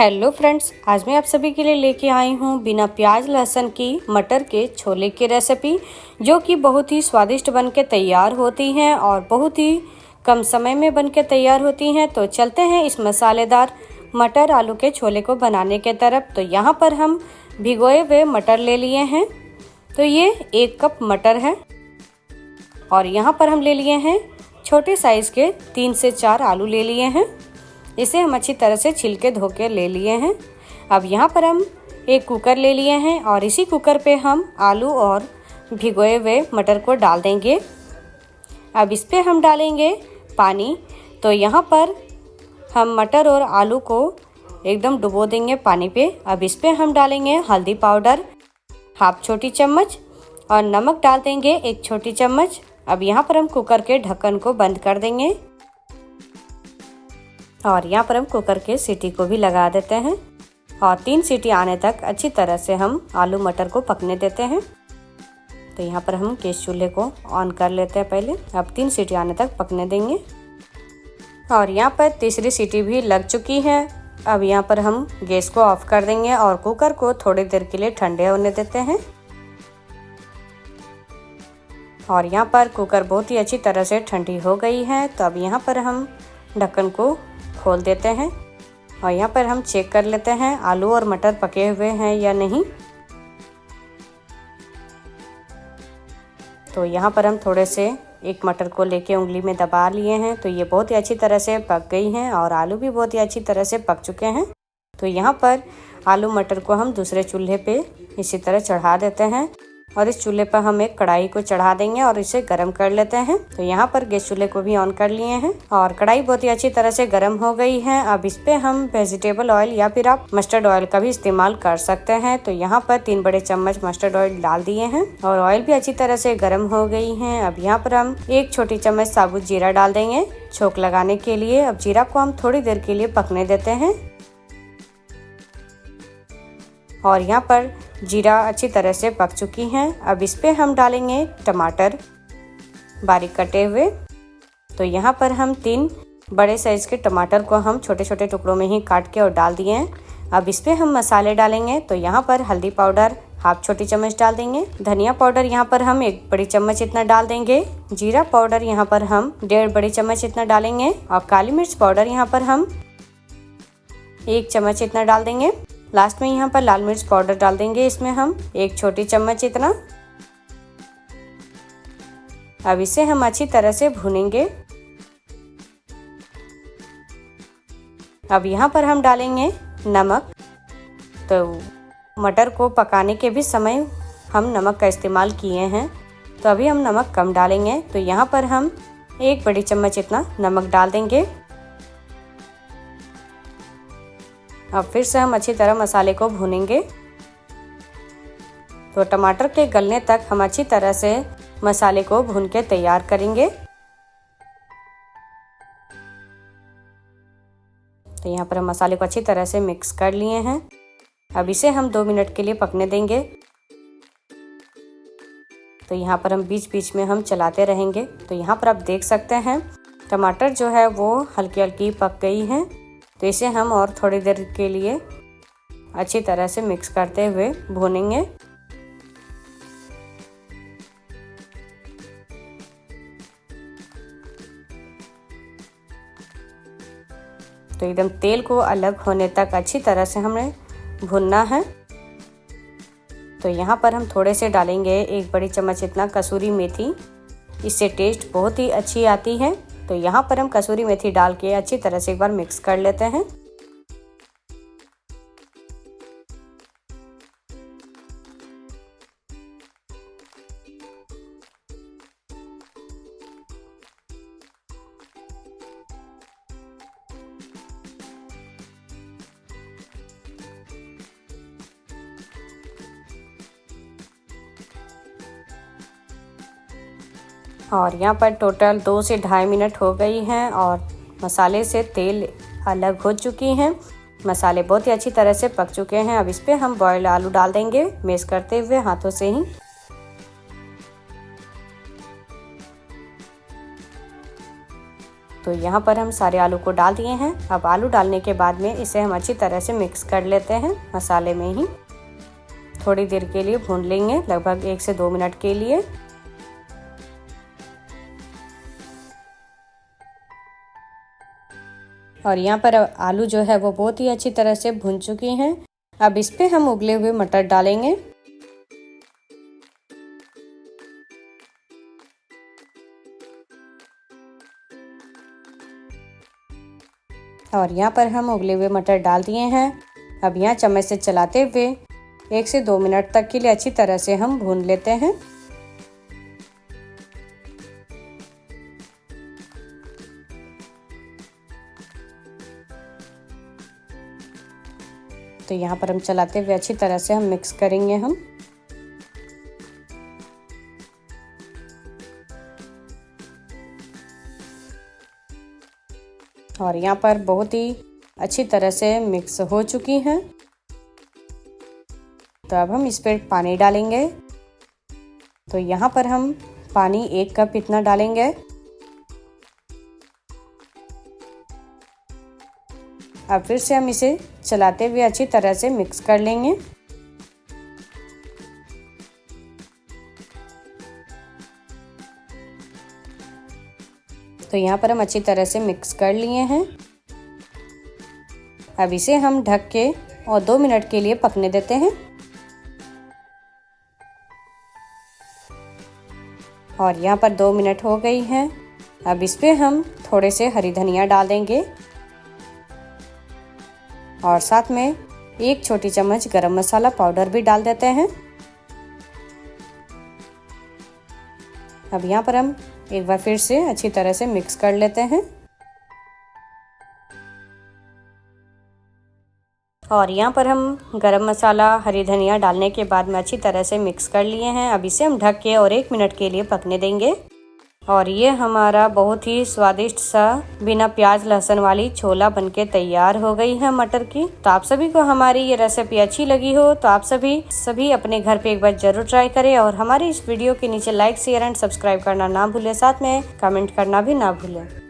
Hello friends, आज मैं आप सभी के लिए लेके आई हूँ बिना प्याज लहसुन की मटर के छोले की रेसिपी, जो कि बहुत ही स्वादिष्ट बनके तैयार होती हैं और बहुत ही कम समय में बनके तैयार होती हैं। तो चलते हैं इस मसालेदार मटर आलू के छोले को बनाने के तरफ। तो यहाँ पर हम भिगोए हुए मटर ले लिए हैं। तो ये 1 कप मटर है और यहाँ पर हम ले लिए हैं छोटे साइज़ के 3 से 4 आलू ले लिए हैं। इसे हम अच्छी तरह से छिल के धो के ले लिए हैं। अब यहाँ पर हम एक कुकर ले लिए हैं और इसी कुकर पे हम आलू और भिगोए हुए मटर को डाल देंगे। अब इस पे हम डालेंगे पानी। तो यहाँ पर हम मटर और आलू को एकदम डुबो देंगे पानी पे। अब इस पे हम डालेंगे हल्दी पाउडर 1/2 छोटी चम्मच और नमक डाल देंगे 1 छोटी चम्मच। अब यहाँ पर हम कुकर के ढक्कन को बंद कर देंगे और यहाँ पर हम कुकर के सीटी को भी लगा देते हैं और 3 सीटी आने तक अच्छी तरह से हम आलू मटर को पकने देते हैं। तो यहाँ पर हम गैस चूल्हे को ऑन कर लेते हैं पहले। अब 3 सीटी आने तक पकने देंगे और यहाँ पर तीसरी सीटी भी लग चुकी है। अब यहाँ पर हम गैस को ऑफ कर देंगे और कुकर को थोड़ी देर के लिए ठंडे होने देते हैं। और यहाँ पर कुकर बहुत ही अच्छी तरह से ठंडी हो गई है। तो अब यहाँ पर हम ढक्कन को खोल देते हैं और यहाँ पर हम चेक कर लेते हैं आलू और मटर पके हुए हैं या नहीं। तो यहाँ पर हम थोड़े से एक मटर को लेके उंगली में दबा लिए हैं। तो ये बहुत ही अच्छी तरह से पक गई हैं और आलू भी बहुत ही अच्छी तरह से पक चुके हैं। तो यहाँ पर आलू मटर को हम दूसरे चूल्हे पे इसी तरह चढ़ा देते हैं और इस चूल्हे पर हम एक कढ़ाई को चढ़ा देंगे और इसे गर्म कर लेते हैं। तो यहाँ पर गैस चूल्हे को भी ऑन कर लिए हैं और कढ़ाई बहुत ही अच्छी तरह से गर्म हो गई है। अब इस पे हम वेजिटेबल ऑयल या फिर आप मस्टर्ड ऑयल का भी इस्तेमाल कर सकते हैं। तो यहाँ पर 3 बड़े चम्मच मस्टर्ड ऑयल डाल दिए हैं और ऑयल भी अच्छी तरह से गर्म हो गई है। अब यहाँ पर हम 1 छोटी चम्मच साबुत जीरा डाल देंगे छोंक लगाने के लिए। अब जीरा को हम थोड़ी देर के लिए पकने देते हैं और यहाँ पर जीरा अच्छी तरह से पक चुकी हैं। अब इस पे हम डालेंगे टमाटर बारीक कटे हुए। तो यहाँ पर हम 3 बड़े साइज़ के टमाटर को हम छोटे छोटे टुकड़ों में ही काट के और डाल दिए हैं। अब इस पे हम मसाले डालेंगे। तो यहाँ पर हल्दी पाउडर 1/2 छोटी चम्मच डाल देंगे। धनिया पाउडर यहाँ पर हम 1 बड़ी चम्मच इतना डाल देंगे। जीरा पाउडर यहाँ पर हम 1.5 बड़ी चम्मच इतना डालेंगे और काली मिर्च पाउडर यहाँ पर हम 1 चम्मच इतना डाल देंगे। लास्ट में यहाँ पर लाल मिर्च पाउडर डाल देंगे, इसमें हम 1 छोटी चम्मच इतना। अब इसे हम अच्छी तरह से भूनेंगे। अब यहाँ पर हम डालेंगे नमक। तो मटर को पकाने के भी समय हम नमक का इस्तेमाल किए हैं, तो अभी हम नमक कम डालेंगे। तो यहाँ पर हम 1 बड़ी चम्मच इतना नमक डाल देंगे। अब फिर से हम अच्छी तरह मसाले को भूनेंगे। तो टमाटर के गलने तक हम अच्छी तरह से मसाले को भून के तैयार करेंगे। तो यहाँ पर हम मसाले को अच्छी तरह से मिक्स कर लिए हैं। अब इसे हम 2 मिनट के लिए पकने देंगे। तो यहाँ पर हम बीच बीच में हम चलाते रहेंगे। तो यहाँ पर आप देख सकते हैं टमाटर जो है वो हल्की हल्की पक गई हैं। तो इसे हम और थोड़ी देर के लिए अच्छी तरह से मिक्स करते हुए भूनेंगे। तो एकदम तेल को अलग होने तक अच्छी तरह से हमें भूनना है। तो यहाँ पर हम थोड़े से डालेंगे 1 बड़ी चम्मच इतना कसूरी मेथी। इससे टेस्ट बहुत ही अच्छी आती है। तो यहाँ पर हम कसूरी मेथी डाल के अच्छी तरह से एक बार मिक्स कर लेते हैं। और यहाँ पर टोटल 2 से 2.5 मिनट हो गई हैं और मसाले से तेल अलग हो चुकी हैं। मसाले बहुत ही अच्छी तरह से पक चुके हैं। अब इस पे हम बॉयल आलू डाल देंगे मैश करते हुए हाथों से ही। तो यहाँ पर हम सारे आलू को डाल दिए हैं। अब आलू डालने के बाद में इसे हम अच्छी तरह से मिक्स कर लेते हैं। मसाले में ही थोड़ी देर के लिए भून लेंगे, लगभग 1 से 2 मिनट के लिए। और यहाँ पर आलू जो है वो बहुत ही अच्छी तरह से भुन चुकी हैं। अब इस पे हम उबले हुए मटर डालेंगे। और यहाँ पर हम उबले हुए मटर डाल दिए हैं। अब यहाँ चम्मच से चलाते हुए 1 से 2 मिनट तक के लिए अच्छी तरह से हम भून लेते हैं। तो यहाँ पर हम चलाते हुए अच्छी तरह से हम मिक्स करेंगे हम। और यहाँ पर बहुत ही अच्छी तरह से मिक्स हो चुकी हैं। तो अब हम इस पर पानी डालेंगे। तो यहाँ पर हम पानी 1 कप इतना डालेंगे। अब फिर से हम इसे चलाते हुए अच्छी तरह से मिक्स कर लेंगे। तो यहाँ पर हम अच्छी तरह से मिक्स कर लिए हैं। अब इसे हम ढक के और 2 मिनट के लिए पकने देते हैं। और यहाँ पर 2 मिनट हो गई हैं। अब इस पे हम थोड़े से हरी धनिया डाल देंगे और साथ में 1 छोटी चम्मच गरम मसाला पाउडर भी डाल देते हैं। अब यहाँ पर हम एक बार फिर से अच्छी तरह से मिक्स कर लेते हैं। और यहाँ पर हम गरम मसाला, हरी धनिया डालने के बाद में अच्छी तरह से मिक्स कर लिए हैं। अब इसे हम ढक के और 1 मिनट के लिए पकने देंगे। और ये हमारा बहुत ही स्वादिष्ट सा बिना प्याज लहसुन वाली छोला बनके तैयार हो गई है मटर की। तो आप सभी को हमारी ये रेसिपी अच्छी लगी हो तो आप सभी अपने घर पे एक बार जरूर ट्राई करें। और हमारी इस वीडियो के नीचे लाइक, शेयर एंड सब्सक्राइब करना ना भूलें, साथ में कमेंट करना भी ना भूलें।